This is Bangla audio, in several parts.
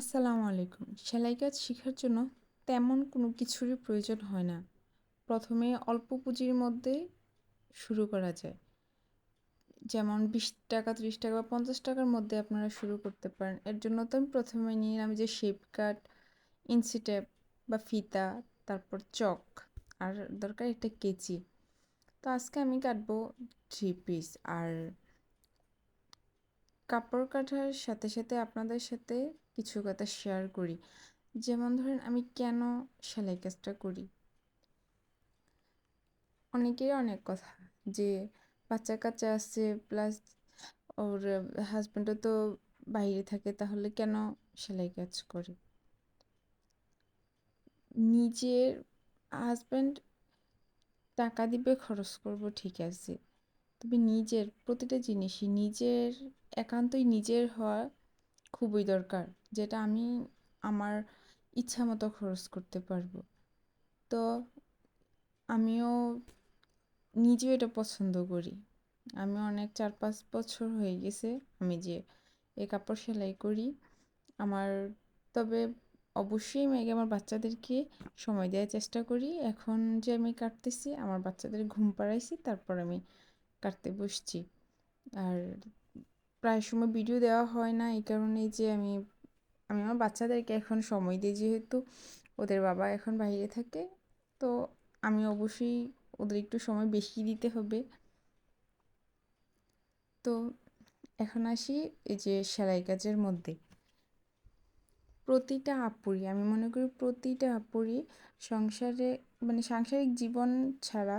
আসসালামু আলাইকুম। সেলাই কাজ শেখার জন্য তেমন কোনো কিছুরই প্রয়োজন হয় না। প্রথমে অল্প পুঁজির মধ্যে শুরু করা যায়। যেমন ৳20, ৳30 বা ৳50 মধ্যে আপনারা শুরু করতে পারেন। এর জন্য তো আমি প্রথমে নিলাম যে শেপ কাট, ইঞ্চি টেপ বা ফিতা, তারপর চক আর দরকার একটা কেচি। তো আজকে আমি কাটবো 3 পিস। আর কাপড় কাটার সাথে সাথে আপনাদের সাথে কিছু কথা শেয়ার করি। যেমন ধরেন আমি কেন সেলাই কাজটা করি। অনেকেরই অনেক কথা যে বাচ্চা কাচ্চা আছে, প্লাস ওর হাজব্যান্ডও তো বাইরে থাকে, তাহলে কেন সেলাই কাজ করে। নিজের হাজব্যান্ড টাকা দিবে, খরচ করব, ঠিক আছে, তবে নিজের প্রতিটা জিনিসই নিজের একান্তই নিজের হওয়া খুবই দরকার, যেটা আমি আমার ইচ্ছা মতো খরচ করতে পারবো। তো আমিও নিজেও এটা পছন্দ করি। আমি অনেক 4-5 বছর হয়ে গেছে আমি যে এই কাপড় সেলাই করি। আমার তবে অবশ্যই আমি আগে আমার বাচ্চাদেরকে সময় দেওয়ার চেষ্টা করি। এখন যে আমি কাটতেছি, আমার বাচ্চাদের ঘুম পাড়াইছি, তারপর আমি কাটতে বসছি। আর প্রায় সময় ভিডিও দেওয়া হয় না এই কারণেই যে আমি আমি আমার বাচ্চাদেরকে এখন সময় দিই, যেহেতু ওদের বাবা এখন বাইরে থাকে। তো আমি অবশ্যই ওদের একটু সময় বেশি দিতে হবে। তো এখন আসি এই যে সেলাই কাজের মধ্যে। প্রতিটা আপুরই, আমি মনে করি প্রতিটা আপুরই সংসারে মানে সাংসারিক জীবন ছাড়া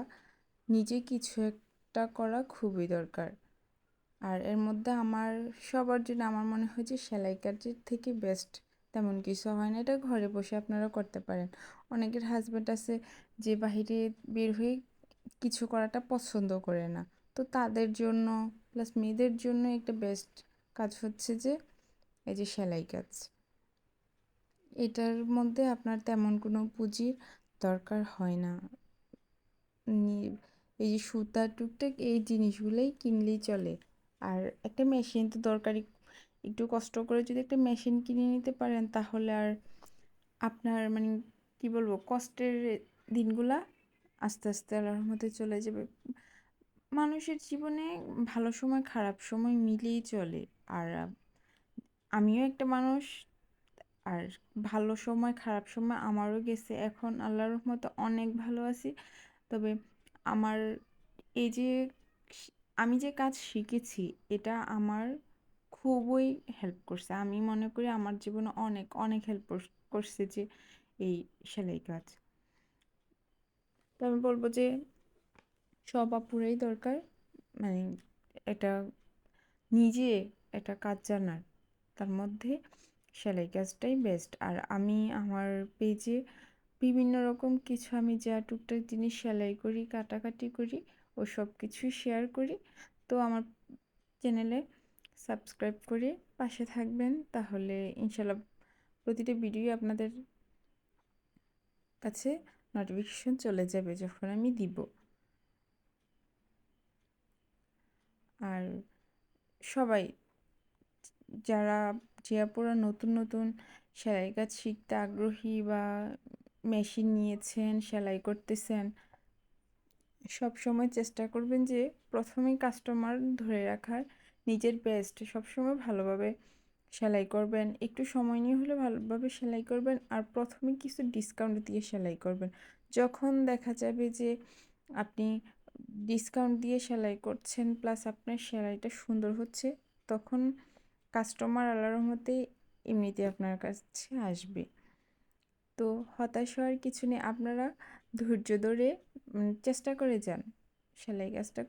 নিজে কিছু একটা করা খুবই দরকার। আর এর মধ্যে আমার সবার জন্য আমার মনে হয় যে সেলাই কাজের থেকে বেস্ট তেমন কিছু হয় না। এটা ঘরে বসে আপনারা করতে পারেন। অনেকের হাজব্যান্ড আছে যে বাহিরে বের হয়ে কিছু করাটা পছন্দ করে না। তো তাদের জন্য প্লাস মেয়েদের জন্য একটা বেস্ট কাজ হচ্ছে যে এই যে সেলাই কাজ। এটার মধ্যে আপনার তেমন কোনো পুঁজির দরকার হয় না। এই যে সুতা টুকটাক এই জিনিসগুলোই কিনলেই চলে। আর একটা মেশিন তো দরকারি। একটু কষ্ট করে যদি একটা মেশিন কিনে নিতে পারেন, তাহলে আর আপনার মানে কি বলবো, কষ্টের দিনগুলা আস্তে আস্তে আল্লাহর রহমতে চলে যাবে। মানুষের জীবনে ভালো সময় খারাপ সময় মিলেই চলে। আর আমিও একটা মানুষ। আর ভালো সময় খারাপ সময় আমারও গেছে, এখন আল্লাহর রহমতে অনেক ভালো আছি। তবে আমার এই যে আমি যে কাজ শিখেছি, এটা আমার খুবই হেল্প করছে। আমি মনে করি আমার জীবনে অনেক অনেক হেল্প করছে যে এই সেলাই কাজ। তো আমি বলবো যে সব আপুরাই দরকার মানে এটা নিজে একটা কাজ জানার, তার মধ্যে সেলাই কাজটাই বেস্ট। আর আমি আমার পেজে বিভিন্ন রকম কিছু আমি যা টুকটাক জিনিস সেলাই করি, কাটাকাটি করি, ও সব কিছুই শেয়ার করি। তো আমার চ্যানেলে সাবস্ক্রাইব করে পাশে থাকবেন, তাহলে ইনশাল্লাহ প্রতিটা ভিডিও আপনাদের কাছে নোটিফিকেশন চলে যাবে যখন আমি দিব। আর সবাই যারা যে আপুরা নতুন নতুন সেলাই কাজ শিখতে আগ্রহী বা মেশিন নিয়েছেন, সেলাই করতেছেন, সব সময় চেষ্টা করবেন যে প্রথমেই কাস্টমার ধরে রাখার, নিজের বেস্ট সবসময় ভালোভাবে সেলাই করবেন। একটু সময় নিয়ে হলে ভালোভাবে সেলাই করবেন। আর প্রথমে কিছু ডিসকাউন্ট দিয়ে সেলাই করবেন। যখন দেখা যাবে যে আপনি ডিসকাউন্ট দিয়ে সেলাই করছেন প্লাস আপনার সেলাইটা সুন্দর হচ্ছে, তখন কাস্টমার আল্লাহর রহমতে এমনিতে আপনার কাছে আসবে। তো হতাশ হওয়ার কিছু নেই। আপনারা ধৈর্য ধরে চেষ্টা করে যান, সেলাই কাজটা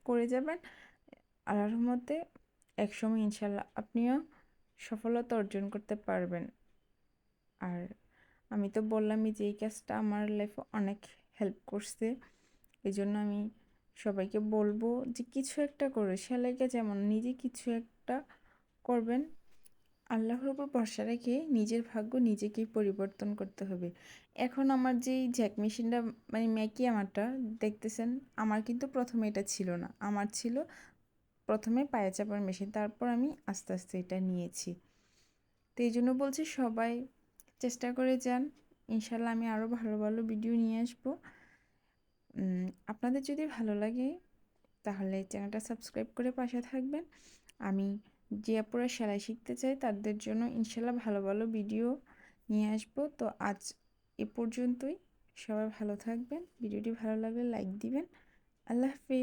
করে যাবেন। আল্লাহর রহমতে একসময় ইনশাল্লাহ আপনিও সফলতা অর্জন করতে পারবেন। আর আমি তো বললামই যে এই কাজটা আমার লাইফে অনেক হেল্প করছে। এই জন্য আমি সবাইকে বলবো যে কিছু একটা করে সেলাই কাজ, যেমন নিজে কিছু একটা করবেন। আল্লাহর উপর ভরসা রেখে নিজের ভাগ্য নিজেকেই পরিবর্তন করতে হবে। এখন আমার যেই জ্যাক মেশিনটা মানে ম্যাকি আমারটা দেখতেছেন, আমার কিন্তু প্রথমে এটা ছিল না। আমার ছিল প্রথমে পায়ে চাপার মেশিন, তারপর আমি আস্তে আস্তে এটা নিয়েছি। তো তো এই জন্য বলছি সবাই চেষ্টা করে যান, ইনশাল্লাহ আমি আরও ভালো ভালো ভিডিও নিয়ে আসবো। আপনাদের যদি ভালো লাগে তাহলে চ্যানেলটা সাবস্ক্রাইব করে পাশে থাকবেন। আমি যে আপুরা সেলাই শিখতে চাই তাদের জন্য ইনশাল্লাহ ভালো ভালো ভিডিও নিয়ে আসবো। তো আজ এ পর্যন্তই, সবাই ভালো থাকবেন, ভিডিওটি ভালো লাগলে লাইক দিবেন। আল্লাহ হাফেজ।